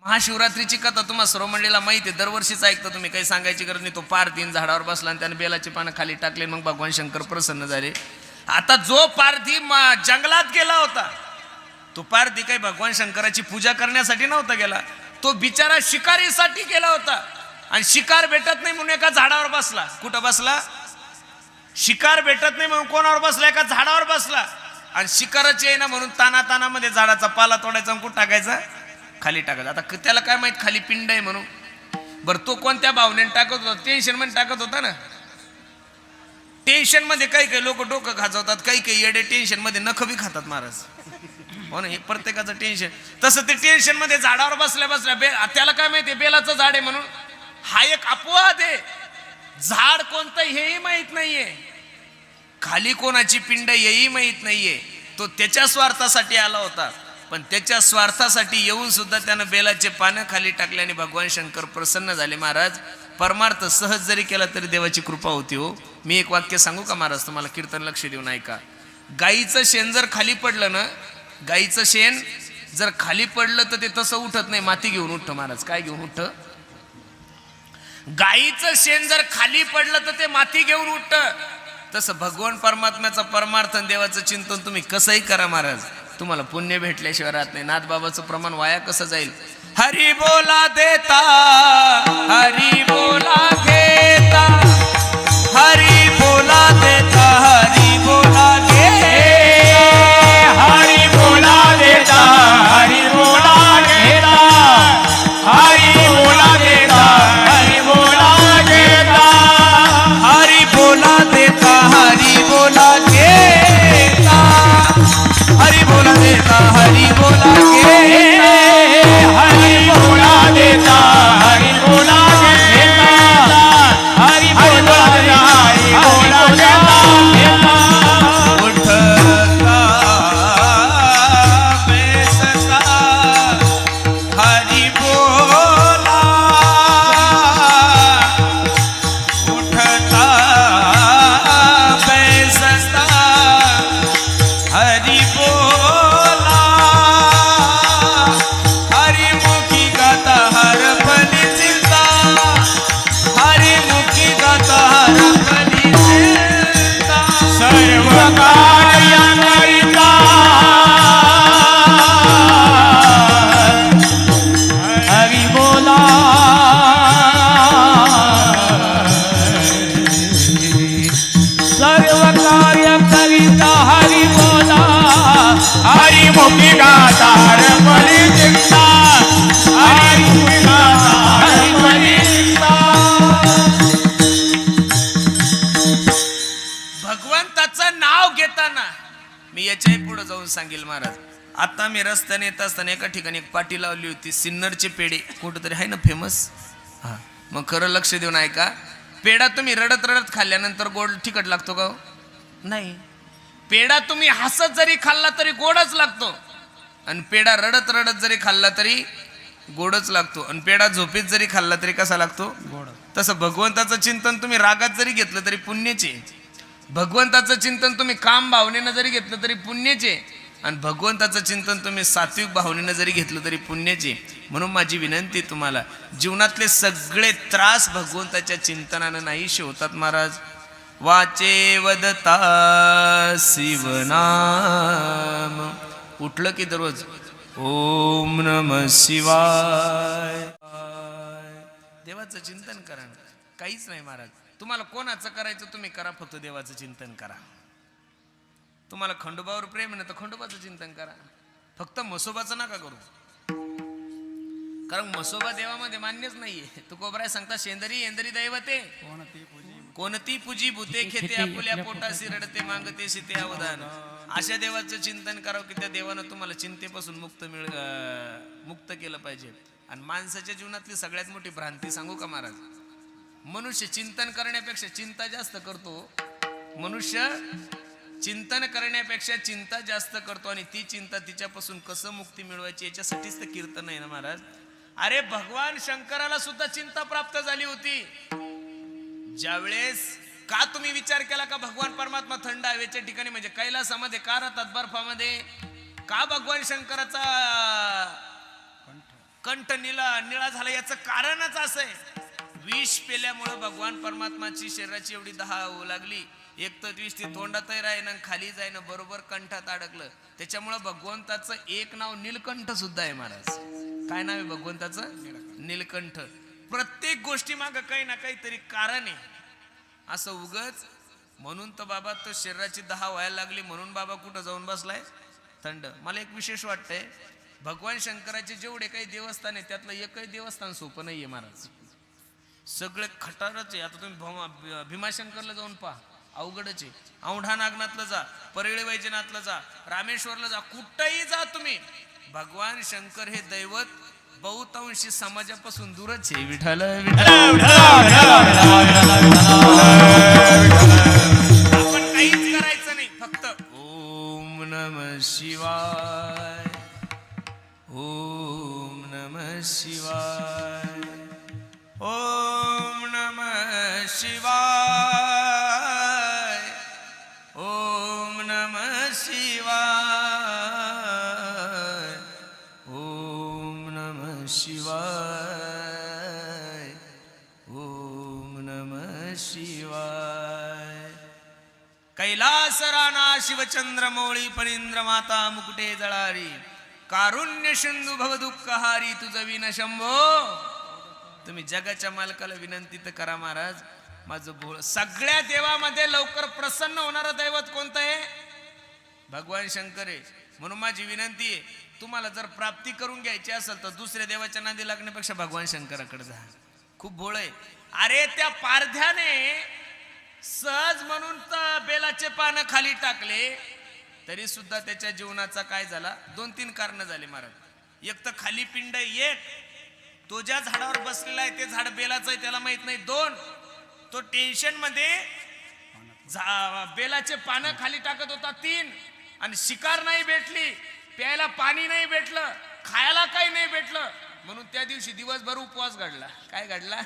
महाशिवरात्रीची कथा तुम्हा सर्व मंडळीला माहिती आहे, दरवर्षीच ऐकता तुम्ही, काही सांगायची गरज नाही. तो पारधी झाडावर बसला आणि त्याने बेलाची पानं खाली टाकले, मग भगवान शंकर प्रसन्न झाले. आता जो पारधी जंगलात गेला होता, तो पारधी काही भगवान शंकराची पूजा करण्यासाठी नव्हता गेला, तो बिचारा शिकारीसाठी गेला होता. आणि शिकार भेटत नाही म्हणून एका झाडावर बसला. कुठं बसला? शिकार भेटत नाही म्हणून कोणावर बसला? एका झाडावर बसला. आणि शिकाराची आहे ना म्हणून तानातानामध्ये झाडाचा पाला तोडायचा आणि कुठं टाकायचा? खाली टाकायचा. आता त्याला काय माहित खाली पिंड आहे म्हणून. बरं तो कोणत्या भावनेने टाकत होता? टेन्शन मध्ये टाकत होता ना. टेन्शन मध्ये काही काही लोक डोकं खाजवतात, काही काही येडे टेन्शन मध्ये नख बी खातात महाराज. हो ना, हे प्रत्येकाचं टेन्शन. तसं ते टेन्शन मध्ये झाडावर बसल्या बसल्या त्याला काय माहिती बेलाचं झाड आहे म्हणून. हा एक अपवाद आहे. झाड कोणतं हेही माहित नाहीये, खाली कोणाची पिंड हेही माहित नाहीये. तो त्याच्या स्वार्थासाठी आला होता, पण त्याच्या स्वार्थासाठी येऊन सुद्धा त्यानं बेलाचे पानं खाली टाकले आणि भगवान शंकर प्रसन्न झाले. महाराज, परमार्थ सहज जरी केला तरी देवाची कृपा होती. हो, मी एक वाक्य सांगू का महाराज तुम्हाला? कीर्तन लक्ष देऊन ऐका. गाईचं शेण जर खाली पडलं ना, गाईचं शेण जर खाली पडलं तर ते तसं उठत नाही, माती घेऊन उठतं. महाराज, काय घेऊन उठतं? गाईचं शेण जर खाली पडलं तर ते माती घेऊन उठतं. तसं भगवान परमात्म्याचा परमार्थ देवाचं चिंतन तुम्ही कसंही करा महाराज, तुम्हाला पुण्य भेटल्याशिवाय राहत नाही. नाथबाबाचं प्रमाण वाया कसं जाईल? हरी बोला देता, हरी बोला घेता, हरी बोला देता, हरी बोला घेता, हरी बोला देता, हरी बोला घेता, हरी बोला देता, हरी बोला घेता, हरी बोला देता, हरी बोला घेता, हरी बोला देता, हरी बोला घेता, हरी बोला देता, हरी बोला घेता, हरी बोला देता, हरी बोला घेता. उठता बेसता हरी बोला, उठता बेसता हरी बोला, हरी मुखी गाता हर फली चिंता, हरी मुखी गाता हर फली चिंता. सर्व कार्याकरिता हरी बोला, सर्व कार्याकरिता हरी बोला, हरी मुखी गाता हर फली चिंता, हरी मुखी गाता हर फली चिंता. भगवंताचं नाव घेताना मी याच्याही पुढे जाऊन सांगेल महाराज. आता मी रस्त्याने येत असताना एका ठिकाणी एक पाटी लावली होती, सिन्नरचे पेढे कुठंतरी आहे ना फेमस. हा, मग खरं लक्ष देऊन ऐका. पेढा तुम्ही रडत रडत खाल्ल्यानंतर गोड तिखट लागतो का? नाही. पेढा तुम्ही हसत जरी खाल्ला तरी गोडच लागतो, आणि पेढा रडत रडत जरी खाल्ला तरी गोडच लागतो, आणि पेढा झोपेत जरी खाल्ला तरी कसा लागतो? गोड. तसं भगवंताचं चिंतन तुम्ही रागात जरी घेतलं तरी पुण्याचे, भगवंताचं चिंतन तुम्ही काम भावनेनं जरी घेतलं तरी पुण्याचे, आणि भगवंताचं चिंतन तुम्ही सात्विक भावनेनं जरी घेतलं तरी पुण्याचे. म्हणून माझी विनंती तुम्हाला, जीवनातले सगळे त्रास भगवंताच्या चिंतनानं नाही शिवतात महाराज. वाचे वदता शिवनाम, उठलं की दररोज ओम नमः शिवाय, देवाचं चिंतन करा. काहीच नाही महाराज, तुम्हाला कोणाचं करायचं तुम्ही करा, फक्त देवाचं चिंतन करा. तुम्हाला खंडोबावर प्रेम आहे ना, तर खंडोबाचं चिंतन करा, फक्त म्हसोबाचं नका करू. कारण म्हसोबा देवामध्ये मान्यच नाहीये. तू कोबराय सांगता शेंदरी येंदरी दैवते, कोणती पूजी भूते खेते, आपुल्या पोटाशी रडते मागते सीते अवधान. अशा देवाचं चिंतन करावं की त्या देवानं तुम्हाला चिंतेपासून मुक्त केलं पाहिजे. आणि माणसाच्या जीवनातली सगळ्यात मोठी भ्रांती सांगू का महाराज? मनुष्य चिंतन करण्यापेक्षा चिंता जास्त करतो. मनुष्य चिंतन करण्यापेक्षा चिंता जास्त करतो, आणि ती चिंता तिच्यापासून कसं मुक्ती मिळवायची याच्यासाठीच तर कीर्तन आहे ना महाराज. अरे भगवान शंकराला सुद्धा चिंता प्राप्त झाली होती. ज्यावेळेस का तुम्ही विचार केला का भगवान परमात्मा थंड हवेच्या ठिकाणी म्हणजे कैलासामध्ये का राहतात, बर्फामध्ये? का भगवान शंकराचा कंठ निळा झाला याचं कारणच असं आहे, विष पेल्यामुळे भगवान परमात्माची शरीराची एवढी दहा होऊ लागली. एक तर विष ती तोंडातही राहीन खाली जाईन बरोबर कंठात अडकलं. त्याच्यामुळे भगवंताचं एक नाव नीलकंठ सुद्धा आहे महाराज. काय नाव आहे भगवंताचं? नीलकंठ. प्रत्येक गोष्टी मागं काही ना काहीतरी कारण आहे. असं उगच म्हणून तर बाबा तो शरीराची दहा व्हायला लागली म्हणून बाबा कुठं जाऊन बसलाय थंड. मला एक विशेष वाटतंय, भगवान शंकराचे जेवढे काही देवस्थान आहे त्यातलं एकही देवस्थान सोपं नाहीये महाराज. सगळे खटारच आहे. आता तुम्ही भीमाशंकरला जाऊन पहा, अवघडच आहे. औंढा नागनाथला जा, परळी वैजनाथला जा, रामेश्वरला जा, कुठंही जा तुम्ही, भगवान शंकर हे दैवत बहुतांशी समाजापासून दूरच आहे. विठ्ठल आपण काहीच करायचं नाही, फक्त ओम नमः शिवाय, ओम नमः शिवाय, ओम नमः शिवाय, ओम नमः शिवाय, ओम नमः शिवाय, ओम नमः शिवाय. कैलास राणा शिवचंद्र मौळी परींद्र माता मुकुटे जळारी, कारुण्य सिंधू भव दुःखहारी तुझ विन शंभो. तुम्ही जगाच्या मालकाला विनंती तर करा महाराज, माझं भोळ. सगळ्या देवामध्ये लवकर प्रसन्न होणारं दैवत कोणतं आहे? भगवान शंकर आहे. म्हणून माझी विनंती आहे, तुम्हाला जर प्राप्ती करून घ्यायची असेल तर दुसऱ्या देवाच्या नादी लागण्यापेक्षा भगवान शंकराकडे जा. खूप भोळ आहे. अरे त्या पारध्याने सहज म्हणून तर बेलाचे पानं खाली टाकले, तरी सुद्धा त्याच्या जीवनाचा काय झाला? 2-3 कारण झाले महाराज. एक तर खाली पिंड, एक तो ज्या झाडावर बसलेला आहे ते झाड बेलाचं आहे त्याला माहित नाही. 2 तो टेन्शन मध्ये बेलाचे पानं खाली टाकत होता. 3 आणि शिकार नाही भेटली, प्यायला पाणी नाही भेटलं, खायला काही नाही भेटलं, म्हणून त्या दिवशी दिवसभर उपवास घडला. काय घडला?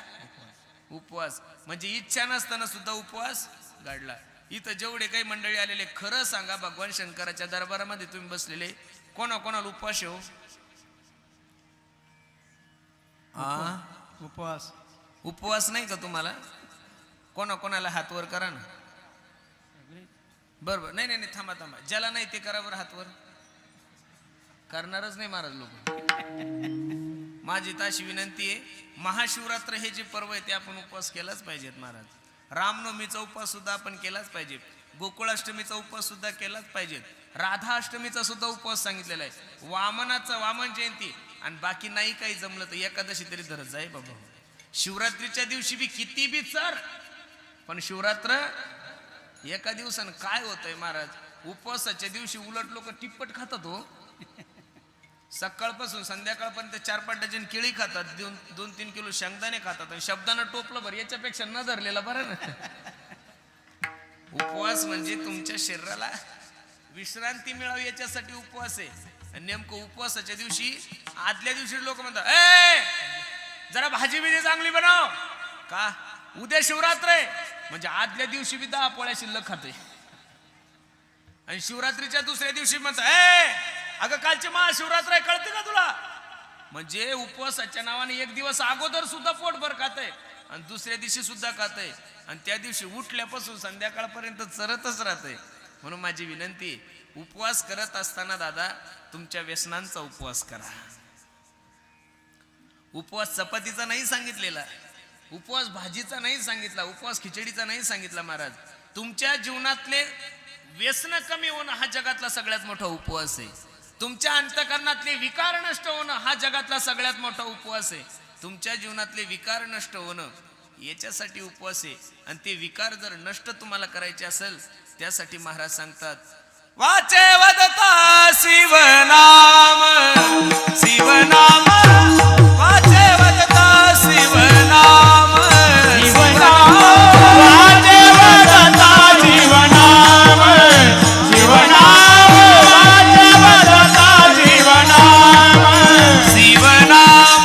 उपवास. म्हणजे इच्छा नसताना सुद्धा उपवास घडला. इथं जेवढे काही मंडळी आलेले, खरं सांगा भगवान शंकराच्या दरबारामध्ये तुम्ही बसलेले कोणाकोणाला उपवास हो? उपवास उपवास नाही का तुम्हाला? कोणाकोणाला हात वर करा ना. बरोबर. नाही नाही नाही, थांबा थांबा, ज्याला नाही ते करा बरं हात वर. करणारच नाही महाराज लोक. माझी ताशी विनंती आहे, महाशिवरात्र हे जे पर्व आहे ते आपण उपवास केलाच पाहिजेत महाराज. रामनवमीचा उपवास सुद्धा आपण केलाच पाहिजे. गोकुळाष्टमीचा उपवास सुद्धा केलाच पाहिजे. राधा अष्टमीचा सुद्धा उपवास सांगितलेला आहे. वामनाचा वामन जयंती आणि बाकी नाही काही जमलं तर एकादशी तरी धरत जाय बाबा. शिवरात्रीच्या दिवशी बी किती बी चर, पण शिवरात्र एका दिवसानं काय होतंय महाराज? उपवासाच्या दिवशी उलट लोक टिप्पट खातात हो. सकाळपासून संध्याकाळपर्यंत 4-5 डझन केळी खातात, 2-3 किलो शेंगदाणे खातात आणि शब्दानं टोपलं बरं. याच्यापेक्षा न धरलेला बरं ना. उपवास म्हणजे तुमच्या शरीराला विश्रांती मिळावी याच्यासाठी उपवास आहे. आणि नेमकं उपवासाच्या दिवशी आदल्या दिवशी लोक म्हणतात, ए जरा भाजी बिजी चांगली बनव का, उद्या शिवरात्र आहे. म्हणजे आदल्या दिवशी बी 10 पोळ्या शिल्लक खाते आणि शिवरात्रीच्या दुसऱ्या दिवशी म्हणतात, ए अगं कालची महाशिवरात्र आहे कळते का तुला? म्हणजे उपवासाच्या नावाने एक दिवस अगोदर सुद्धा पोटभर खाते आणि दुसऱ्या दिवशी सुद्धा खाते आणि त्या दिवशी उठल्यापासून संध्याकाळपर्यंत चरतच राहते. म्हणून माझी विनंती, उपवास करत असताना दादा तुमच्या व्यसनांचा उपवास करा. उपवास चपातीचा नाही सांगितलेला, उपवास भाजीचा नाही सांगितला, उपवास खिचडीचा नाही सांगितला महाराज. तुमच्या जीवनातले व्यसन कमी होणं हा जगातला सगळ्यात मोठा उपवास आहे. तुमच्या अंतःकरणातले विकार नष्ट होणं हा जगातला सगळ्यात मोठा उपवास आहे. तुमच्या जीवनातले विकार नष्ट होणं याच्यासाठी उपवास आहे. आणि ते विकार जर नष्ट तुम्हाला करायचे असेल त्यासाठी महाराज सांगतात, वाचे वदता शिवनाम शिवनाम, वाचे वदता शिवनाम शिवनाम, वाचे वदता शिवनाम शिवनाम, वाचे वदता शिवनाम शिवनाम,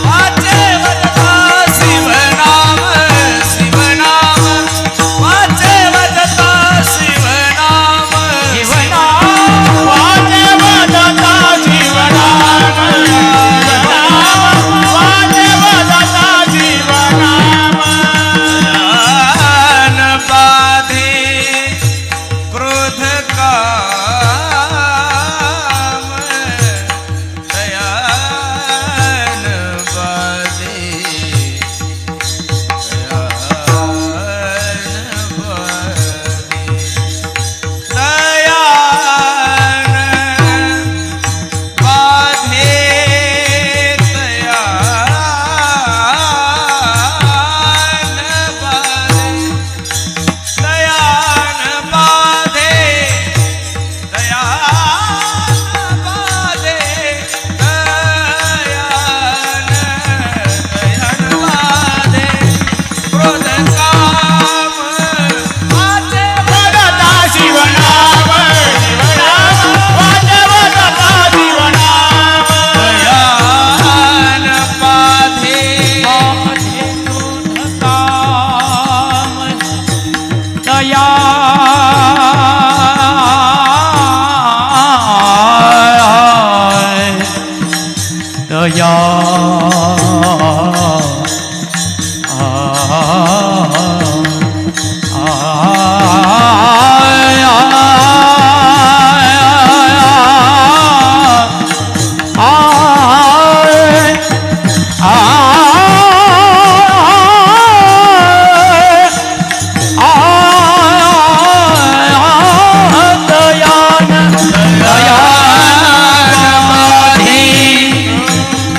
वाचे वदता शिवनाम शिवनाम, वाचे वदता शिवनाम शिवनाम, वाचे वदता शिवनाम शिवनाम,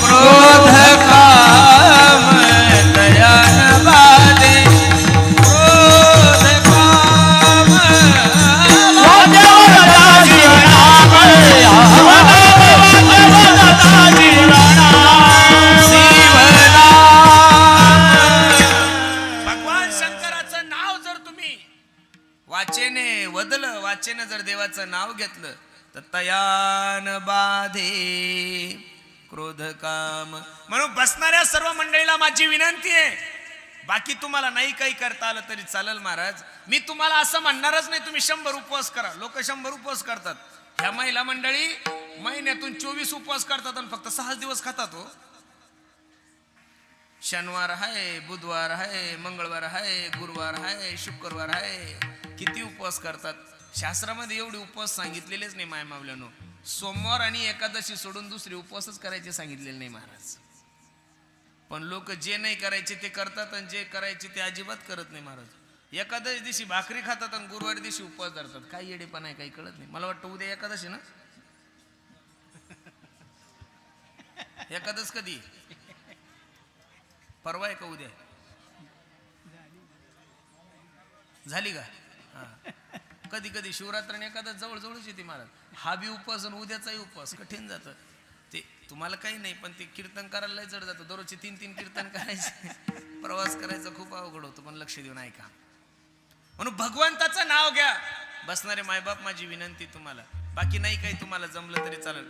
क्रोध काम दयान बाधे क्रोध काम भगवान शंकराचं नाव जर तुम्ही वाचेने वदलं, वाचेने जर देवाचं नाव घेतलं तर तयान बाधे क्रोध काम. म्हणून बसणाऱ्या सर्व मंडळीला माझी विनंती आहे, बाकी तुम्हाला नाही काही करता आलं तरी चालेल महाराज. मी तुम्हाला असं म्हणणारच नाही तुम्ही 100 उपवास करा. लोक 100 उपवास करतात. ह्या महिला मंडळी महिन्यातून 24 उपवास करतात आणि फक्त 6 दिवस खातात हो. शनिवार आहे, बुधवार आहे, मंगळवार आहे, गुरुवार आहे, शुक्रवार आहे. किती उपवास करतात. शास्त्रामध्ये एवढे उपवास सांगितलेलेच नाही माय मावल्यानो. सोमवार आणि एकादशी सोडून दुसरे उपवासच करायचे सांगितलेले नाही महाराज. पण लोक जे नाही करायचे ते करतात आणि जे करायचे ते अजिबात करत नाही महाराज. एकादशी दिवशी भाकरी खातात आणि गुरुवारी दिवशी उपवास धरतात. काही येडेपण आहे, काही कळत नाही. मला वाटतं उद्या एकादशी ना. एकादश कधी? परवा आहे का उद्या? झाली का? हा. कधी कधी शिवरात्र एखादा जवळ जवळच येते महाराज. हा बी उपवास आणि उद्याचाही उपवास कठीण जातं ते. तुम्हाला काही नाही पण ते कीर्तन करायला जड जातं. दररोजचे 3-3 कीर्तन करायचे. प्रवास करायचा खूप अवघड होतो. पण लक्ष देऊन ऐका. म्हणून भगवंताचं नाव घ्या. बसणारे मायबाप माझी विनंती तुम्हाला, बाकी नाही काही तुम्हाला जमलं तरी चालेल.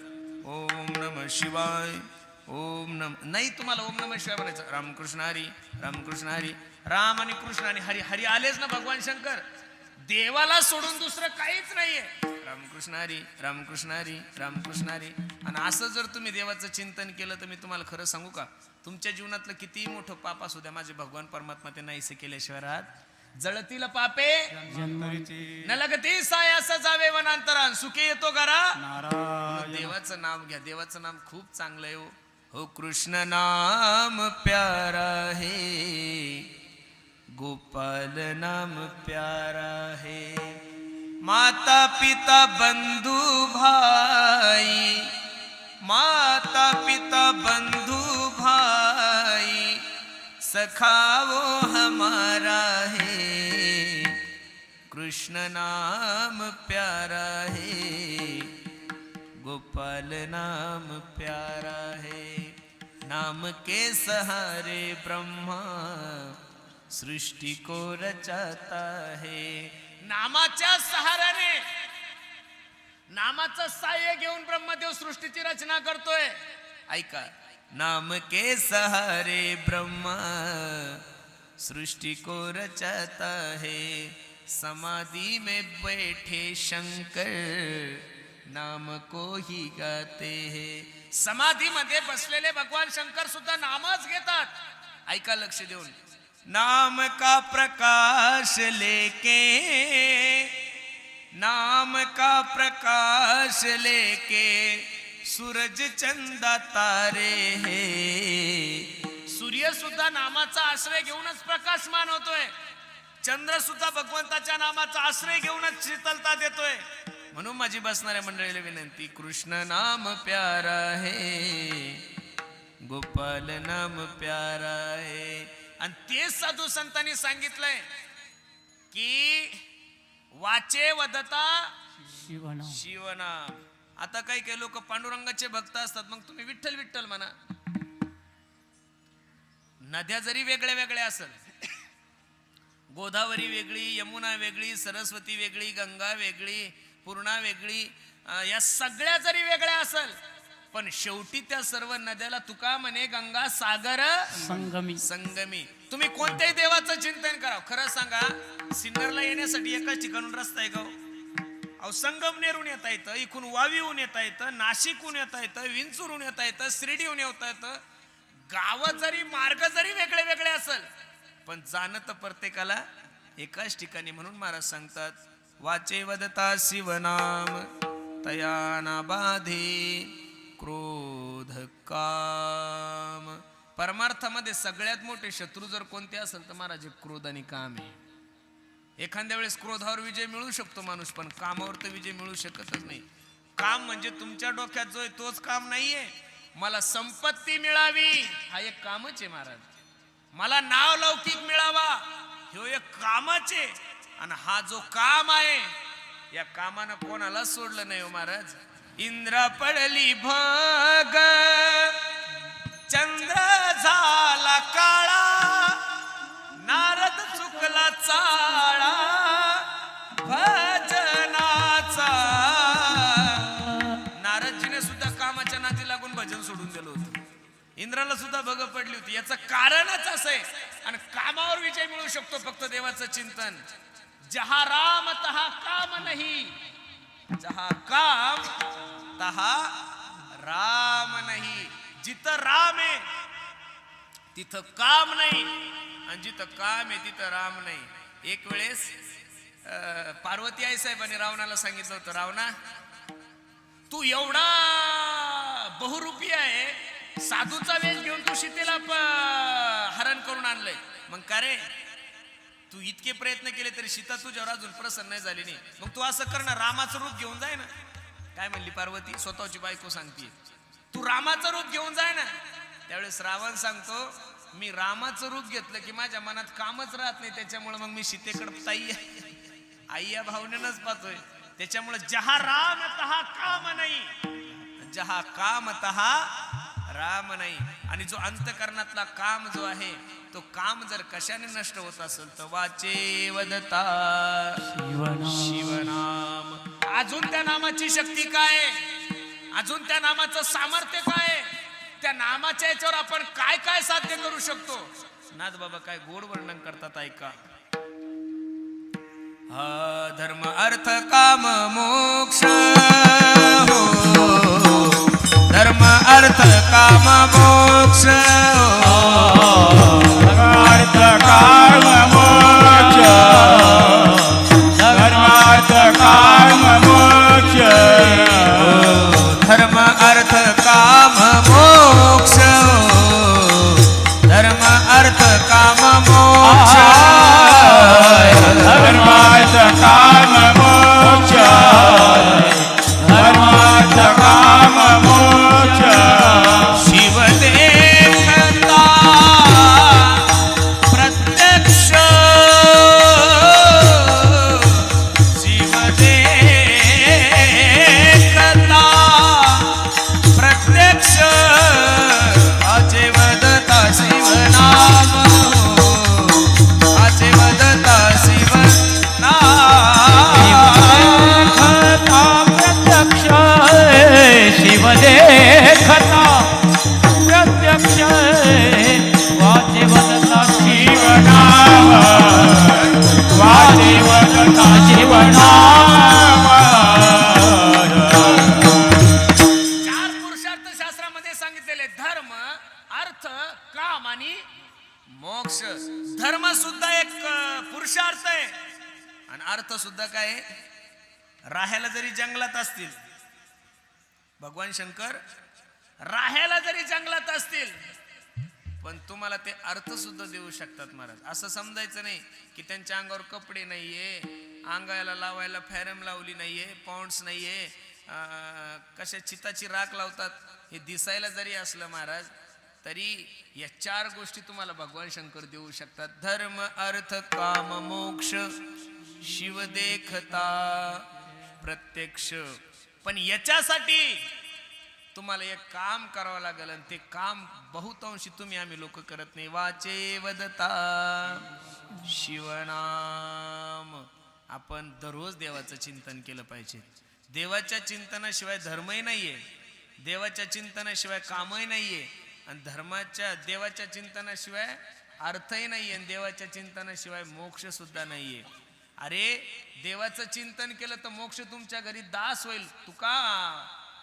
ओम नमः शिवाय, ओम नम नाही तुम्हाला ओम नमः शिवाय म्हणायचं. रामकृष्ण हरी, रामकृष्ण हरी. राम आणि कृष्ण आणि हरी. हरी आलेच ना भगवान शंकर. देवाला सोडून दुसरं काहीच नाहीये. रामकृष्ण हरी, रामकृष्ण हरी, रामकृष्ण हरी. आणि असं जर तुम्ही देवाचं चिंतन केलं तर मी तुम्हाला खरं सांगू का, तुमच्या जीवनातलं कितीही मोठं पाप असू द्या, माझे भगवान परमात्मा ते नाहीसे केल्याशिवाय राहत. जळतील पापे न लगती सायास जावे वनांतरान, सुखी येतो घरा. देवाचं नाम घ्या. देवाचं नाम खूप चांगलं आहे हो. हो कृष्ण नाम प्यारा है, गोपाल नाम प्यारा है. माता पिता बंधु भाई, माता पिता बंधु भाई, सखा वो हमारा है. कृष्ण नाम प्यारा है, गोपाल नाम प्यारा है. नाम के सहारे ब्रह्मा सृष्टि को रचाता है. नामाच्या सहाऱ्याने, नामाचं साह्य घेऊन ब्रह्मदेव सृष्टीची रचना करतोय. ऐका. नाम के सहारे ब्रह्मा सृष्टि को रचाता है. समाधि में बैठे शंकर नाम को ही गाते हैं. समाधी मध्ये बसलेले भगवान शंकर सुद्धा नामच घेतात. ऐका लक्ष देऊन. नाम का प्रकाश लेके, नाम का प्रकाश लेके सूरज चंदा तारे हैं. सूर्य सुद्धा नामाचा आश्रय घेऊनच प्रकाशमान होतोय. चंद्र सुद्धा भगवंताच्या नामाचा आश्रय घेऊनच शीतलता देतोय. म्हणून माझी बसणाऱ्या मंडळीला विनंती, कृष्ण नाम प्यारा है, गोपाल नाम प्यारा है. आणि ते साधू संतांनी सांगितलंय की वाचे वदता शिवनाम. आता काही काही लोक पांडुरंगाचे भक्त असतात, मग तुम्ही विठ्ठल विठ्ठल म्हणा. नद्या जरी वेगळ्या वेगळ्या असेल, गोदावरी वेगळी, यमुना वेगळी, सरस्वती वेगळी, गंगा वेगळी, पूर्णा वेगळी, या सगळ्या जरी वेगळ्या असेल, पण शेवटी त्या सर्व नद्याला तुका म्हणे गंगा सागर संगमी. संगमी. तुम्ही कोणत्याही देवाचं चिंतन करा. खरं सांगा, सिन्नरला येण्यासाठी एकाच ठिकाणून रस्ता आहे का? अहो संगमनेरहून येता येतं, इकडून वावीहून येता येतं, नाशिकहून येता येतं, विंचूरहून येता येतं, शिर्डीहून येता येतं. गाव जरी मार्ग जरी वेगळे वेगळे असेल पण जाणं तर प्रत्येकाला एकाच ठिकाणी. म्हणून महाराज सांगतात वाचे वदता शिवनाम तया ना बाधे क्रोध काम. परमार्थामध्ये सगळ्यात मोठे शत्रू जर कोणते असेल तर महाराज क्रोध आणि काम आहे. एखाद्या वेळेस क्रोधावर विजय मिळू शकतो माणूस, पण कामावर तर विजय मिळू शकतच नाही. काम म्हणजे तुमच्या डोक्यात जो आहे तोच काम नाहीये. मला संपत्ती मिळावी हा एक कामच आहे महाराज. मला नाव लौकिक मिळावा हे एक कामच आहे. आणि हा जो काम आहे या कामानं कोणाला सोडलं नाही हो महाराज. इंद्र पडली भग चंद्र झाला काळा नारद चुकला चाळा भजनाचा. नारदजीने सुद्धा कामाच्या नादी लागून भजन सोडून दिलं होतं. इंद्राला सुद्धा भग पडली होती. याचं कारणच असं आहे. आणि कामावर विजय मिळू शकतो फक्त देवाचं चिंतन. जहा राम तहा काम नाही, जहा काम तहा राम नाही. जिथं राम आहे तिथं काम नाही, आणि जिथं काम आहे तिथं राम नाही. एक वेळेस पार्वती आई साहेबांनी रावणाला सांगितलं होतं, रावणा तू एवढा बहुरूपी आहे, साधूचा वेश घेऊन तू सीतेला हरण करून आणलंय. मग का रे तू इतके प्रयत्न केले तरी सीता तुझ्यावर अजून प्रसन्न नाही झाली नाही. मग तू असं कर ना, रामाचं रूप घेऊन जाय ना. काय म्हणली पार्वती? स्वतःची बायको सांगते तू रामाचं रूप घेऊन जाय ना. त्यावेळेस रावण सांगतो मी रामाचं रूप घेतलं की माझ्या मनात कामच राहत नाही, त्याच्यामुळे मग मी सीतेकडे ताई आई या भावनेनच पाहतोय. त्याच्यामुळे जहा राम तहा काम नाही, जहा काम तहा राम नाही. आणि जो अंतकरणातला काम जो आहे तो काम जर कशाने नष्ट होत असेल तर वाचे वदता शिवनाम. अजून त्या नामाची शक्ती काय, अजून त्या नामाचं सामर्थ्य काय, त्या नामाच्या याच्यावर आपण काय काय साध्य करू शकतो. नाथ बाबा काय गोड वर्णन करतात ऐका. हा धर्म अर्थ काम मोक्ष हो, धर्म अर्थ काम मोक्ष अर्थ काम मोक्ष, धर्म अर्थ काम मोक्ष, धर्म अर्थ काम मोक्ष, धर्म अर्थ काम मोक्ष, धर्म अर्थ काम मोक्ष, धर्म अर्थ काम मोक्ष. शिव देखता प्रत्यक्ष, शिव देखता प्रत्यक्ष आचे वदता शिवनाम, आचे वदता शिवनाम. प्रत्यक्ष शिव देखता प्रत्यक्ष वाचे वदता शिवनाम, वाचे वदता शिवनाम. चार पुरुषार्थ शास्त्रामध्ये सांगितलेले धर्म अर्थ काम आणि मोक्ष. धर्म सुद्धा एक पुरुषार्थ आहे आणि अर्थ सुद्धा काय आहे. राहायला जरी जंगलात असतील भगवान शंकर, राहायला जरी जंगलात असतील पण तुम्हाला ते अर्थ सुद्धा देऊ शकतात महाराज. असं समजायचं नाही की त्यांच्या अंगावर कपडे नाहीये, अंगाला लावायला फॅरम लावली नाहीये, पॉन्ड्स नाहीये, कशा चिताची राख लावतात हे दिसायला जरी असलं महाराज तरी या चार गोष्टी तुम्हाला भगवान शंकर देऊ शकतात. धर्म अर्थ काम मोक्ष शिव देखता प्रत्यक्ष. पण याच्यासाठी तुम्हाला एक काम करावं लागेल आणि ते काम बहुतांशी आम्ही लोक करत नाही. वाचे वदता शिवनाम. आपण दररोज देवाचं चिंतन केलं पाहिजे. देवाच्या चिंतनाशिवाय धर्मही नाहीये, देवाच्या चिंतनाशिवाय कामही नाहीये, आणि देवाच्या चिंतनाशिवाय अर्थही नाहीये, आणि देवाच्या चिंतनाशिवाय मोक्ष सुद्धा नाहीये. अरे देवाचं चिंतन केलं तर मोक्ष तुमच्या घरी दास होईल. तुका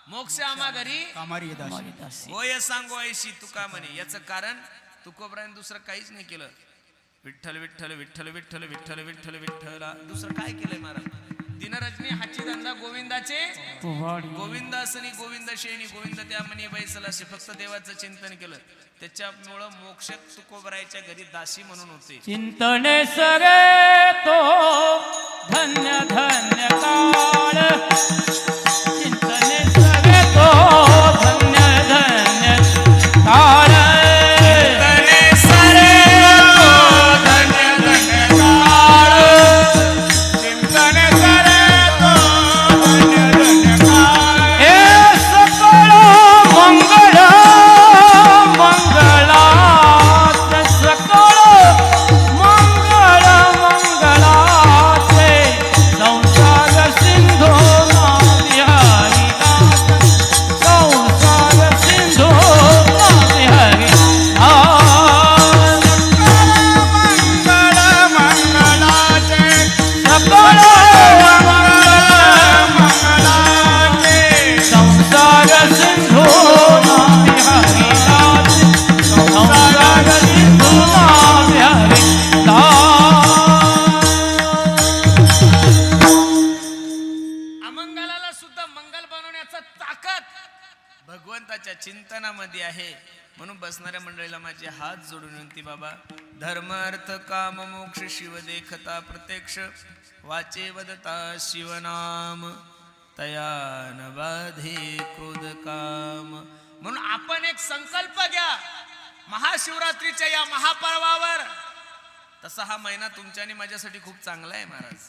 मोक्ष आम्हा घरी कामारी दासी. होय सांगो ऐशी तुका म्हणे. याचं कारण तुकोबराने दुसरं काहीच नाही केलं. विठ्ठल विठ्ठल विठ्ठल विठ्ठल विठ्ठल विठ्ठल विठ्ठल दुसरं काय केलंय महाराज. दिनरजनी हाची धंदा गोविंदाचे गोविंद असनी गोविंद शेनी गोविंद त्या म्हणे बैसला असे फक्त देवाचं चिंतन केलं. त्याच्यामुळं मोक्ष तुकोबरायच्या घरी दासी म्हणून होते. चिंतने सरे तो धन्य धन्य काळ. चिंतने सरे तो धन्य धन्य काळ. भगवंताच्या चिंतनामध्ये आहे. म्हणून बसणाऱ्या मंडळीला माझे हात जोडून विनंती बाबा. धर्म अर्थ काम मोक्ष शिव देखता प्रत्यक्ष वाचे वदता शिवनाम तया न बाधे क्रोध काम. म्हणून आपण एक संकल्प घ्या महाशिवरात्रीच्या या महापर्वावर. तसा हा महिना तुमच्या आणि माझ्यासाठी खूप चांगला आहे महाराज.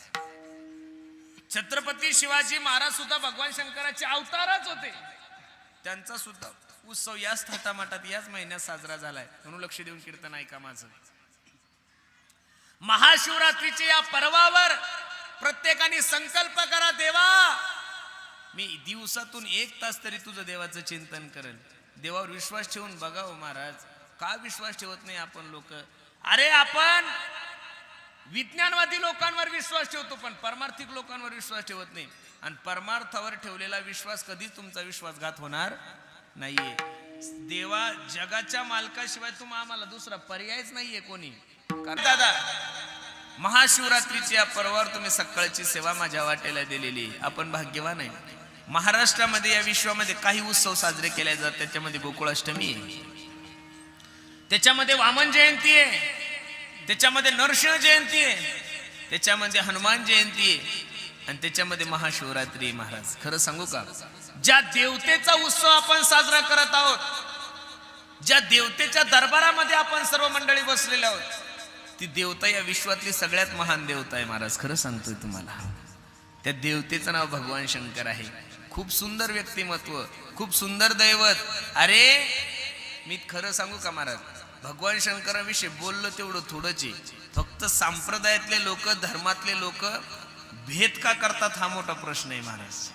छत्रपती शिवाजी महाराज सुद्धा भगवान शंकराचे अवतारच होते. त्यांचा सुद्धा उत्सव याच थाटामाटात याच महिन्यात साजरा झालाय. म्हणून लक्ष देऊन कीर्तन ऐका माझं. महाशिवरात्रीच्या या पर्वावर प्रत्येकाने संकल्प करा. देवा मी दिवसातून 1 तास तरी तुझं देवाचं चिंतन करेल. देवावर विश्वास ठेवून बघा हो महाराज. का विश्वास ठेवत नाही आपण लोक. अरे आपण विज्ञानवादी लोकांवर विश्वास ठेवतो पण परमार्थिक लोकांवर विश्वास ठेवत नाही. आणि परमार्थावर ठेवलेला विश्वास कधीच तुमचा विश्वासघात होणार नाहीये. देवा जगाच्या मालकाशिवाय आम्हाला दुसरा पर्यायच नाहीये कोणी. कारण दादा महाशिवरात्रीच्या पर्वावर तुम्ही सकाळची सेवा माझ्या वाटेला दिलेली. आपण भाग्यवान आहे. महाराष्ट्रामध्ये या विश्वामध्ये काही उत्सव साजरे केले जातात. त्याच्यामध्ये गोकुळाष्टमी आहे, त्याच्यामध्ये वामन जयंती आहे, त्याच्यामध्ये नरसिंह जयंती आहे, त्याच्यामध्ये हनुमान जयंती आहे आणि त्याच्यामध्ये महाशिवरात्री. महाराज खरं सांगू का, ज्या देवतेचा उत्सव आपण साजरा करत आहोत, ज्या देवतेच्या दरबारामध्ये आपण सर्व मंडळी बसलेले आहोत, ती देवता या विश्वातली सगळ्यात महान देवता आहे. महाराज खरं सांगतोय तुम्हाला. त्या देवतेचं नाव भगवान शंकर आहे. खूप सुंदर व्यक्तिमत्व, खूप सुंदर दैवत. अरे मी खरं सांगू का महाराज, भगवान शंकराविषयी बोललो तेवढं थोडंच आहे. फक्त संप्रदायातले लोक, धर्मातले लोक भेद का करतात हा मोठा प्रश्न आहे महाराज.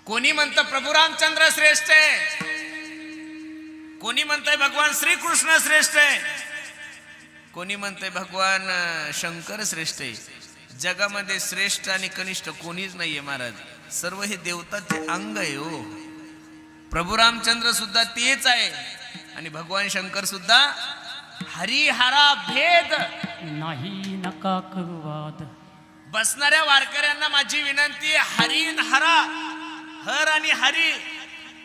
कोणी म्हणतं प्रभू रामचंद्र श्रेष्ठ आहे, कोणी म्हणतंय भगवान श्रीकृष्ण श्रेष्ठ आहे, कोणी म्हणतंय भगवान शंकर श्रेष्ठ आहे. जगामध्ये श्रेष्ठ आणि कनिष्ठ कोणीच नाहीये महाराज. सर्व हे देवताचे अंग आहे हो. प्रभू रामचंद्र सुद्धा तेच आहे आणि भगवान शंकर सुद्धा. हरिहरा भेद नाही नका करू वाद. बसणाऱ्या वारकऱ्यांना माझी विनंती आहे, हरी हरा, हर आणि हरी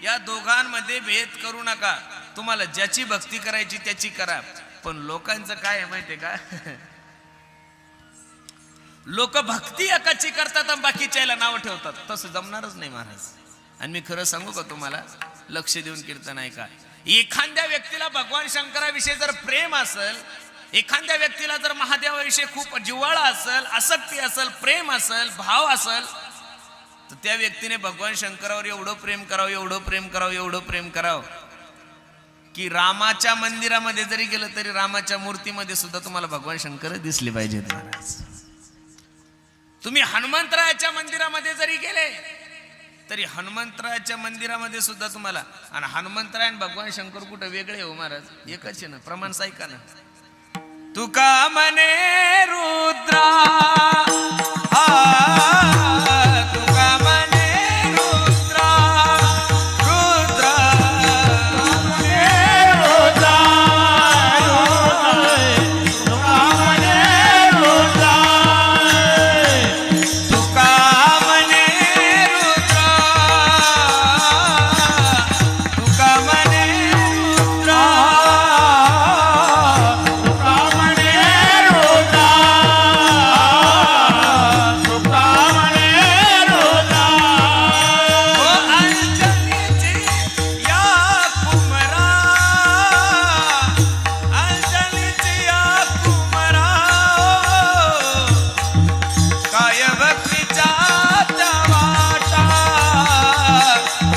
या दोघांमध्ये भेद करू नका. तुम्हाला ज्याची भक्ती करायची त्याची करा. पण लोकांचं काय आहे माहितीये का, लोक भक्ती एकाची करतात आणि बाकीच्याला नाव ठेवतात. तसं जमणारच नाही महाराज. आणि मी खरं सांगू का तुम्हाला, लक्ष देऊन कीर्तन ऐका. एखाद्या व्यक्तीला भगवान शंकराविषयी जर प्रेम असेल, एखाद्या व्यक्तीला जर महादेवाविषयी खूप जिव्हाळा असेल, आसक्ती असेल, प्रेम असेल, भाव असेल, तर त्या व्यक्तीने भगवान शंकरावर एवढं प्रेम करावं, एवढं प्रेम करावं, एवढं प्रेम करावं की रामाच्या मंदिरामध्ये जरी गेलं तरी रामाच्या मूर्तीमध्ये सुद्धा तुम्हाला भगवान शंकर दिसले पाहिजेत महाराज. तुम्ही हनुमंतरायाच्या मंदिरामध्ये जरी गेले तरी हनुमंतरायाच्या मंदिरामध्ये सुद्धा तुम्हाला. आणि हनुमंतराय आणि भगवान शंकर कुठं वेगळे हो महाराज, एकच आहे ना. प्रमाण ऐका ना. तुका म्हणे रुद्रा आ, तुका म्हणे रुद्रा रुद्रा तुका म्हणे रुद्रा तुका म्हणे रुद्रा ओ अंजनीची या कुमरा अंजनीची या कुमरा काय भक्तीचा त्या वाटा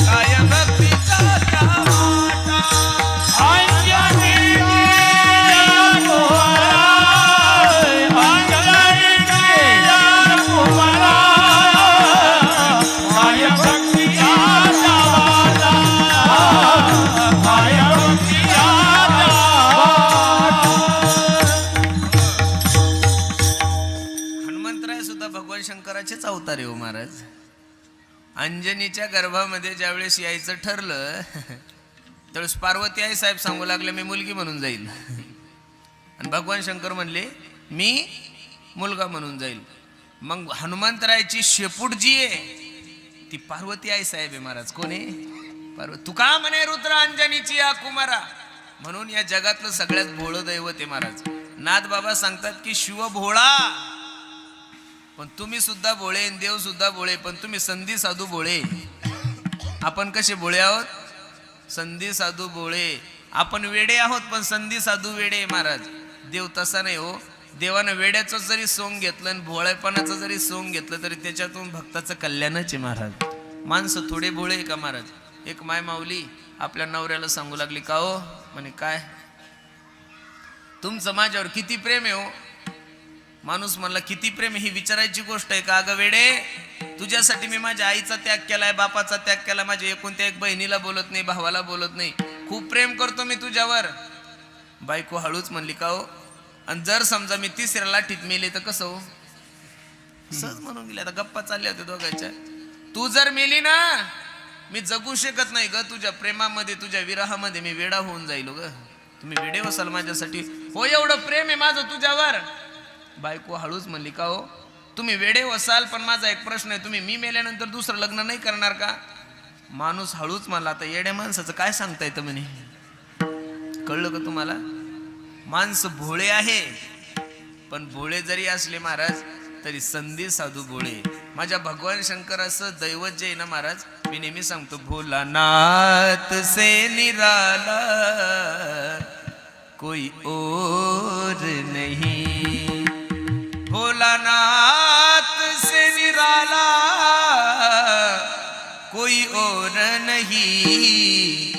काय भक्तीचा त्या वाटा हनुमंतराय सुद्धा भगवान शंकराचेच अवतार आहे हो महाराज. अंजनीच्या गर्भामध्ये ज्यावेळेस यायचं ठरलं त्यावेळेस पार्वती आई साहेब सांगू लागले मी मुलगी म्हणून जाईल आणि भगवान शंकर म्हणले मी मुलगा म्हणून जाईल. मग हनुमंतरायची शेपूट जी आहे ती पार्वती आई साहेब आहे महाराज. कोण आहे? पार्वती. तुका म्हणे रुद्र अंजनीची या कुमारा. म्हणून या जगातलं सगळ्यात भोळं दैवत आहे महाराज. नाथ बाबा सांगतात की शिव भोळा पण तुम्ही सुद्धा भोळे आणि देव सुद्धा भोळे पण तुम्ही संधी साधू भोळे. आपण कसे भोळे आहोत? संधी साधू भोळे. आपण वेडे आहोत पण संधी साधू वेडे महाराज. देव तसा नाही हो. देवानं वेड्याचं जरी सोंग घेतलं आणि भोळेपणाचं जरी सोंग घेतलं तरी त्याच्यातून भक्ताचं कल्याणच आहे महाराज. माणसं थोडे भोळे आहे का महाराज? एक माय माऊली आपल्या नवऱ्याला सांगू लागली का हो म्हणे काय तुमचं माझ्यावर किती प्रेम आहे हो. माणूस म्हणला किती प्रेम ही विचारायची गोष्ट आहे का? अगं वेडे तुझ्यासाठी मी माझ्या आईचा त्याग केलाय बापाचा त्याग केला माझ्या एकुलत्या एक बहिणीला बोलत नाही भावाला बोलत नाही खूप प्रेम करतो मी तुझ्यावर. बायको हळूच म्हणली का हो आणि जर समजा मी तिसऱ्या लाठीत मेले तर कसं हो? सहज म्हणून गेले. आता गप्पा चालल्या होत्या दोघांच्या. तू जर मेली ना मी जगू शकत नाही ग तुझ्या प्रेमामध्ये तुझ्या विरहामध्ये मी वेडा होऊन जाईल ग. तुम्ही वेडे वसाल माझ्यासाठी. हो एवढं प्रेम आहे माझं तुझ्यावर. बायको हळूच म्हणली का हो तुम्ही वेडे वसाल पण माझा एक प्रश्न आहे तुम्ही मी मेल्यानंतर दुसरं लग्न नाही करणार का? माणूस हळूच म्हणला आता येड्या माणसाचं काय सांगता येतं म्हणे. कळलं का तुम्हाला? माणसं भोळे आहे पण भोळे जरी असले महाराज तरी संधी साधू भोळे. माझ्या भगवान शंकर असं दैवत जे आहे ना महाराज मी नेहमी सांगतो भोलानाथ से निराला कोई और नहीं भोलानाथ से निराला कोई और नहीं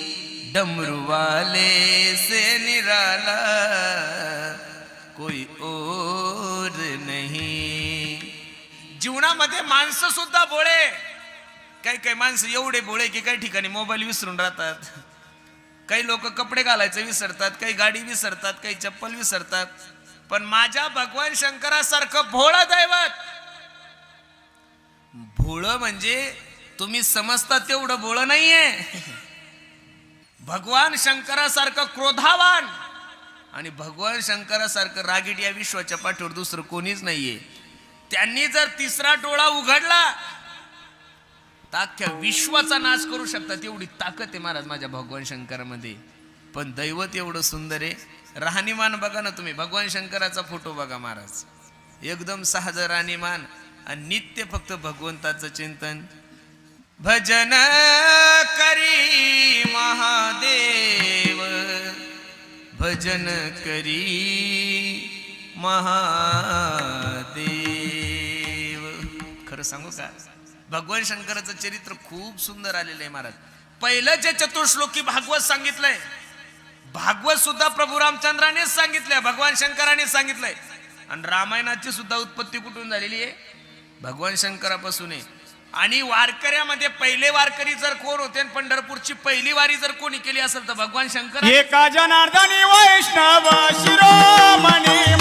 डमरू वाले से निराला कोई और नहीं. जीवनामध्ये माणसं सुद्धा भोळे. काही काही माणसं एवढे भोळे की काही ठिकाणी मोबाईल विसरून राहतात. काही लोक कपडे घालायचं विसरतात काही गाडी विसरतात काही चप्पल विसरतात. पण माझ्या भगवान शंकरासारखं भोळं दैवत भोळं म्हणजे तुम्ही समजता तेवढं भोळं नाहीये. भगवान शंकरासारखं क्रोधावान आणि भगवान शंकरासारखं रागीट या विश्वाच्या पाठीवर दुसरं कोणीच नाहीये. त्यांनी जर तिसरा डोळा उघडला तर अख्ख्या विश्वाचा नाश करू शकतात एवढी ताकद आहे महाराज माझ्या भगवान शंकरामध्ये. पण दैवत एवढं सुंदर आहे. राहणीमान बघा ना तुम्ही भगवान शंकराचा फोटो बघा महाराज एकदम सहज राहणीमान आणि नित्य फक्त भगवंताचं चिंतन. भजन करी महादेव भजन करी महादेव. खरं सांगू का भगवान शंकराचं चरित्र खूप सुंदर आलेलं आहे महाराज. पहिलं जे चतुर्श्लोकी भागवत सांगितलंय भागवत सुद्धा प्रभू रामचंद्रानेच सांगितलंय भगवान शंकराने सांगितलंय. आणि रामायणाची सुद्धा उत्पत्ती कुठून झालेली आहे? भगवान शंकरापासून आहे. आणि वारकऱ्यामध्ये पहिले वारकरी जर कोण होते पंढरपूरची पहिली वारी जर कोणी केली असेल तर भगवान शंकर. एका जनार्दनी वैष्णव शिरोमणी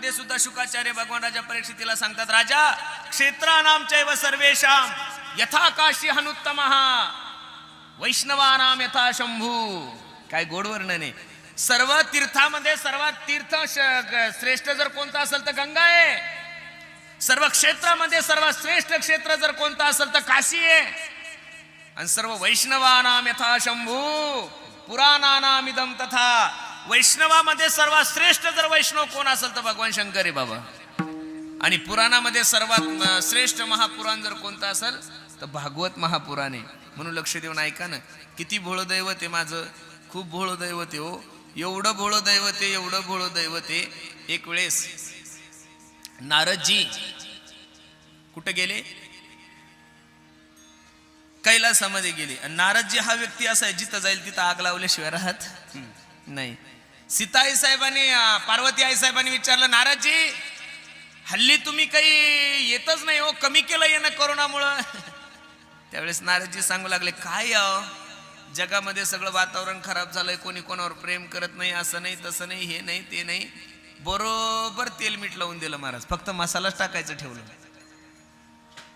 मध्ये सुद्धा शुकाचार्य भगवान राजा परीक्षितीला सांगतात, राजा क्षेत्राणाम चैव सर्वेषाम यथा काशी हनुत्तमः वैष्णवानाम यथा शंभू. काय गोड वर्णन आहे. सर्व तीर्थामध्ये सर्वात तीर्थ श्रेष्ठ जर कोणता असेल तर गंगा आहे. सर्व क्षेत्रामध्ये सर्वात श्रेष्ठ क्षेत्र जर कोणता असेल तर काशी आहे. आणि सर्व वैष्णवानाम यथा शंभू पुराणानाम इदम तथा. वैष्णवामध्ये सर्वात श्रेष्ठ जर वैष्णव कोण असेल तर भगवान शंकर आहे बाबा. आणि पुराणामध्ये सर्वात श्रेष्ठ महापुराण जर कोणता असेल तर भागवत महापुराण आहे. म्हणून लक्ष देऊन ऐका ना, किती भोळं दैवत आहे माझं, खूप भोळं दैवत आहे हो. एवढं भोळं दैवत आहे, एवढं भोळं दैवत आहे. एक वेळेस नारदजी कुठे गेले, कैलासामध्ये गेले. आणि नारदजी हा व्यक्ती असा आहे जिथं जाईल तिथं आग लावल्याशिवाय राहत नाही. सीता आई साहेबांनी पार्वती आई साहेबांनी विचारलं, नारदजी हल्ली तुम्ही काही येतच नाही हो, कमी केलं येणं कोरोनामुळं. त्यावेळेस नारदजी सांगू लागले, काय जगामध्ये सगळं वातावरण खराब झालंय, कोणी कोणावर प्रेम करत नाही, असं नाही तसं नाही, हे नाही ते नाही. बरोबर तेल मीठ लावून दिलं महाराज, फक्त मसालाच टाकायचं ठेवलं.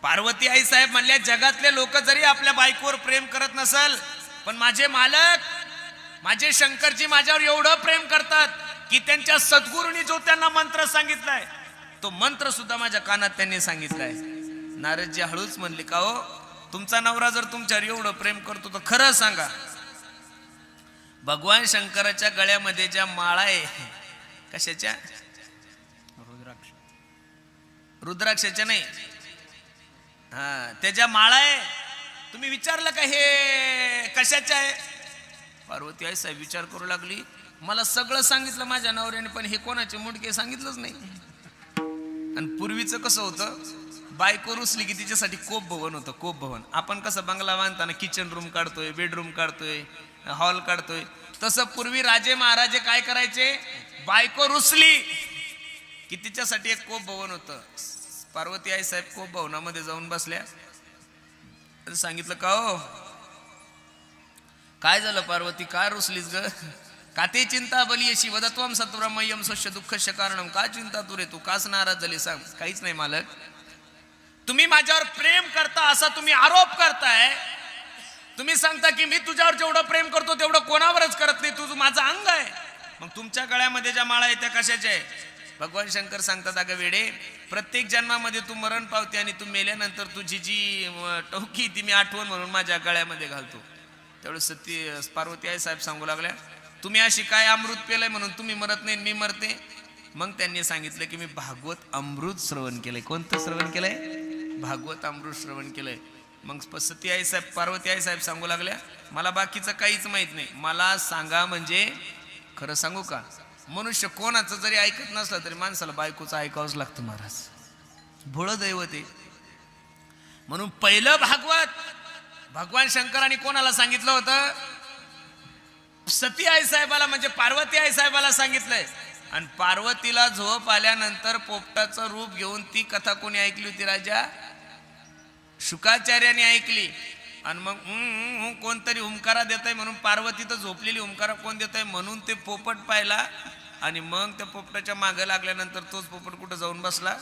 पार्वती आई साहेब म्हणल्या, जगातले लोक जरी आपल्या बायकोवर प्रेम करत नसल, पण माझे मालक माझे शंकरजी माझ्यावर एवढं प्रेम करतात की त्यांच्या सद्गुरूंनी जो त्यांना मंत्र सांगितलाय तो मंत्र सुद्धा माझ्या कानात त्यांनी सांगितलाय. नारदजी हळूच म्हणले, का हो तुमचा नवरा जर तुमच्यावर एवढं प्रेम करतो तर खरं सांगा, भगवान शंकराच्या गळ्यामध्ये ज्या माळा आहे, कशाच्या? रुद्राक्षाच्या नाही, हा त्याच्या माळा आहे. तुम्ही विचारलं का हे कशाच्या आहे? पार्वती आई साहेब विचार करू लागली, मला सगळं सांगितलं माझ्या नवऱ्याने, पण हे कोणाचे मुंडके सांगितलंच नाही. आणि पूर्वीचं कसं होतं, बायको रुसली की तिच्यासाठी कोप भवन होतं. कोप भवन आपण कसं बंगला बांधताना किचन रूम काढतोय, बेडरूम काढतोय, हॉल काढतोय, तसं पूर्वी राजे महाराजे काय करायचे, बायको रुसली की तिच्यासाठी एक कोप भवन होतं. पार्वती आई साहेब कोप भवनामध्ये जाऊन बसल्या. सांगितलं, का हो काय झालं पार्वती, काय रुसलीस ग? का ते चिंता बलियशी वदत्वम सत्वमय्यम स्वस्य दुःखस्य कारणम. का चिंता तुरे, तू काच नाराज झाली सांग? काहीच नाही मालक, तुम्ही माझ्यावर प्रेम करता असा तुम्ही आरोप करताय. तुम्ही सांगता की मी तुझ्यावर जेवढं प्रेम करतो तेवढं कोणावरच करत नाही, तुझं माझं अंग आहे. मग तुमच्या गळ्यामध्ये ज्या माळा आहेत त्या कशाच्या आहे? भगवान शंकर सांगतात, अगं वेडे, प्रत्येक जन्मामध्ये तू मरण पावते आणि तू मेल्यानंतर तुझी जी टोकी ती मी आठवण म्हणून माझ्या गळ्यामध्ये घालतो. त्यावेळेस सती पार्वती आई साहेब सांगू लागल्या, तुम्ही अशी काय अमृत पेलय म्हणून तुम्ही मरत नाही मी मरते? मग त्यांनी सांगितलं की मी भागवत अमृत श्रवण केलंय. कोणतं श्रवण केलंय? भागवत अमृत श्रवण केलंय. मग सती आई साहेब पार्वती आई साहेब सांगू लागल्या, मला बाकीचं काहीच माहित नाही, मला सांगा. म्हणजे खरं सांगू का, मनुष्य कोणाचं जरी ऐकत नसलं तरी माणसाला बायकोचं ऐकावंच लागतं महाराज. भोळं दैवत आहे. म्हणून पहिलं भागवत भगवान शंकरांनी कोणाला सांगितलं होतं? सती आई साहेबाला, म्हणजे पार्वती आई साहेबाला सांगितलंय. आणि पार्वतीला झोप आल्यानंतर पोपटाचं रूप घेऊन ती कथा कोणी ऐकली होती? राजा शुकाचार्याने ऐकली. आणि मग कोणतरी हुंकारा देत आहे म्हणून पार्वती तर झोपलेली, हुंकारा कोण देत आहे म्हणून ते पोपट पाहिला. आणि मग त्या पोपटाच्या मागे लागल्यानंतर तोच पोपट कुठं जाऊन बसला?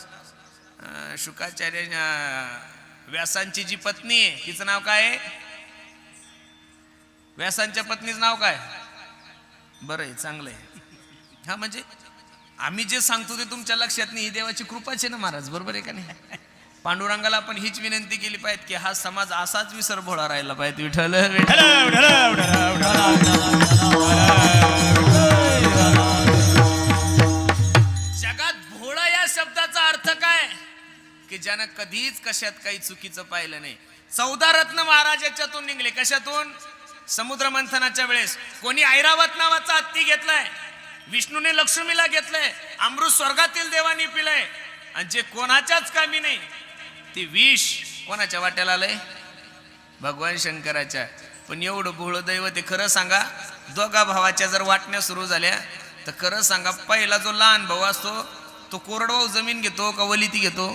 शुकाचार्य व्यासांची जी पत्नी आहे तिचं नाव काय आहे? व्यासांच्या पत्नीचं नाव काय? बरं आहे, चांगलं आहे. हा म्हणजे आम्ही जे सांगतो ते तुमच्या लक्षात नाही, ही देवाची कृपाच आहे ना महाराज, बरोबर आहे का नाही? पांडुरंगाला आपण हीच विनंती केली पाहिजे की हा समाज असाच विसर भोळा राहिला पाहिजे. विठ्ठल जगात भोळा या शब्दाचा अर्थ काय? की ज्यानं कधीच कशात काही चुकीचं पाहिलं नाही. 14 रत्न महाराज याच्यातून निघले. कशातून? समुद्र मंथनाच्या वेळेस कोणी ऐरावत नावाचा हत्ती घेतलाय, विष्णूने लक्ष्मीला घेतलंय, अमृत स्वर्गातील देवानी पिलंय. आणि जे कोणाच्याच कामी नाही ते विष कोणाच्या वाट्याला आलंय? भगवान शंकराच्या. पण एवढं भोळं दैवत आहे. खरं सांगा, दोघा भावाच्या जर वाटण्या सुरू झाल्या तर खरं सांगा, पहिला जो लहान भाऊ असतो तो कोरडवाहू जमीन घेतो का वलिती घेतो?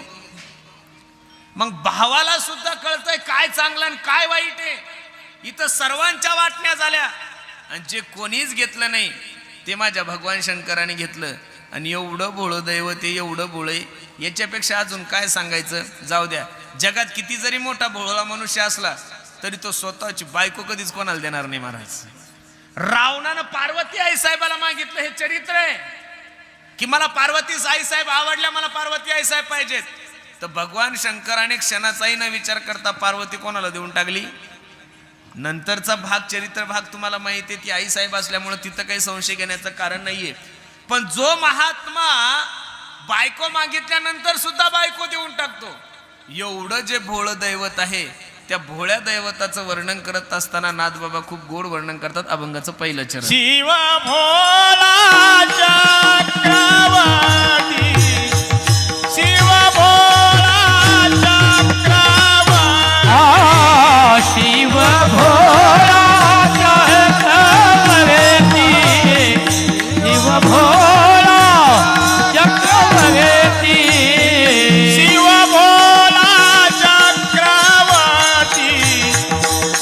मग भावाला सुद्धा कळतंय काय चांगलं आणि काय वाईट आहे. इथं सर्वांच्या वाटण्या झाल्या आणि जे कोणीच घेतलं नाही ते माझ्या भगवान शंकराने घेतलं. आणि एवढं भोळं दैवत आहे, एवढं भोळे, याच्यापेक्षा अजून काय सांगायचं. जाऊ द्या, जगात किती जरी मोठा भोळा मनुष्य असला तरी तो स्वतःची बायको कधीच कोणाला देणार नाही महाराज. रावणानं पार्वती आई साहेबाला मागितलं, हे चरित्र आहे की मला पार्वती आई साहेब आवडल्या, मला पार्वती आई साहेब पाहिजेत. तर भगवान शंकराने क्षणाचाही न विचार करता पार्वती कोणाला देऊन टाकली. नंतरचा भाग, चरित्र भाग तुम्हाला माहिती आहे, ती आई साहेब असल्यामुळे तिथं काही संशय घेण्याचं कारण नाहीये. पण जो महात्मा बायको मागितल्यानंतर सुद्धा बायको देऊन टाकतो, एवढं जे भोळं दैवत आहे, त्या भोळ्या दैवताचं वर्णन करत असताना नाथबाबा खूप गोड वर्णन करतात. अभंगाचं पहिलं चरण. शिव भोला चक्रवर्ती, शिव भोला चक्रवर्ती, शिव भोला चक्रवर्ती, शिव भोला चक्रवर्ती, शिव भोला चक्रवर्ती,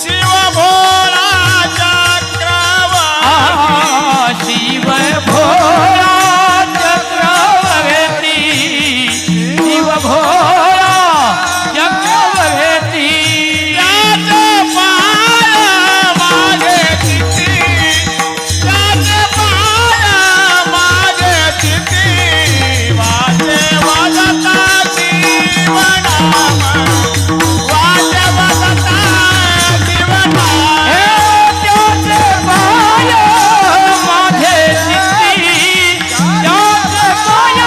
शिव भोला चक्रवर्ती, शिव भोला चक्रवर्ती, शिव भोला चक्रवर्ती. त्याचे पाय माझे चित्ती, त्याचे पाय माझे चित्ती, वाचे वाजता जीवनाम, वाचे वाजता जीवनाम. हे त्याचे पाय माझे चित्ती, त्याचे पाय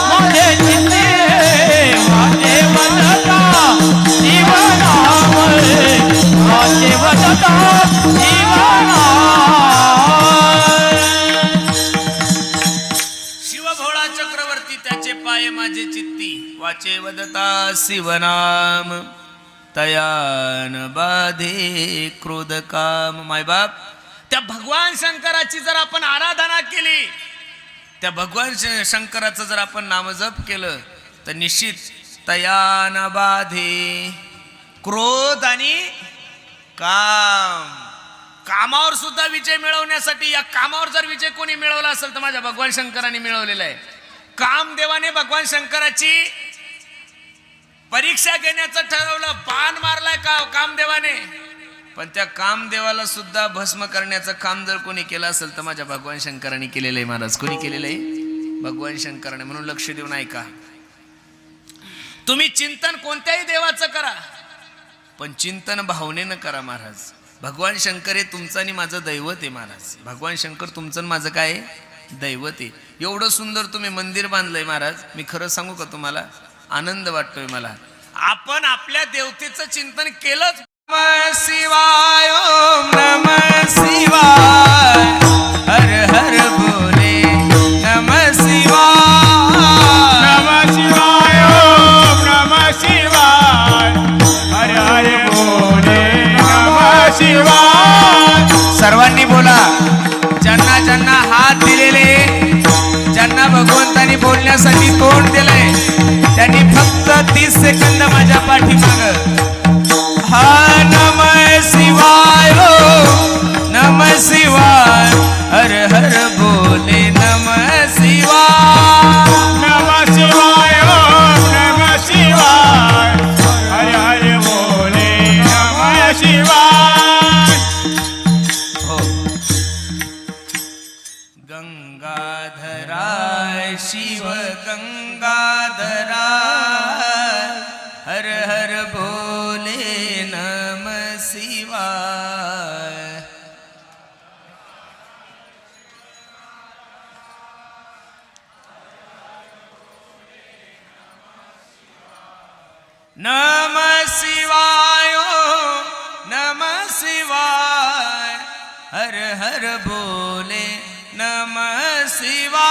माझे चित्ती, वाचे वदता जीवनाम, वाचे वदता जीवनाम. शिवभोळा चक्रवर्ती, त्याचे पाय माझे चित्ती, वाचे वदता शिवनाम, तयान बाधे क्रोध काम. मायबाप, त्या भगवान शंकराची जर आपण आराधना केली, त्या भगवान शंकराचं जर आपण नामजप केलं, तर निश्चित तयान बाधे क्रोध आणि काम. कामावर सुद्धा विजय मिळवण्यासाठी, या कामावर जर विजय कोणी मिळवला असेल तर माझ्या भगवान शंकराने मिळवलेला आहे. कामदेवाने भगवान शंकराची परीक्षा घेण्याचं ठरवलं, बाण मारलाय कामदेवाने, पण त्या कामदेवाला सुद्धा भस्म करण्याचं काम जर कोणी केलं असेल तर माझ्या भगवान शंकराने केलेलं आहे महाराज. कोणी केलेलं आहे? भगवान शंकराने. म्हणून लक्ष देऊन ऐका. तुम्ही चिंतन कोणत्याही देवाचं करा, पण चिंतन भावनेनं करा महाराज. भगवान शंकर हे तुमचं आणि माझं दैवत आहे महाराज. भगवान शंकर तुमचं आणि माझं काय आहे? दैवत आहे. एवढं सुंदर तुम्ही मंदिर बांधलंय महाराज. मी खरं सांगू का तुम्हाला, आनंद वाटतोय मला. आपण आपल्या देवतेचं चिंतन केलंच. नमः शिवाय, ओम नमः शिवाय, हर हर बोले नमः शिवाय, नमः शिवाय, ओम नमः शिवाय, हर हर बोले नमः शिवाय. सर्वांनी बोला. ज्यांना ज्यांना हात दिलेले, ज्यांना भगवंतानी बोलण्यासाठी तोंड दिलंय, त्यांनी फक्त 30 सेकंद माझ्या पाठीमाग. हा नमः शिवाय, हो नमः शिवाय, हर हर बोले नमः शिवाय, नमः शिवाय, ओम नमः शिवाय, हर हर बोले नमः शिवाय. हो. गंगाधराय शिव गंगाधराय, हर हर बोले नमः शिवाय. नमः शिवाय, नमः शिवाय, हर हर बोले नमः शिवाय.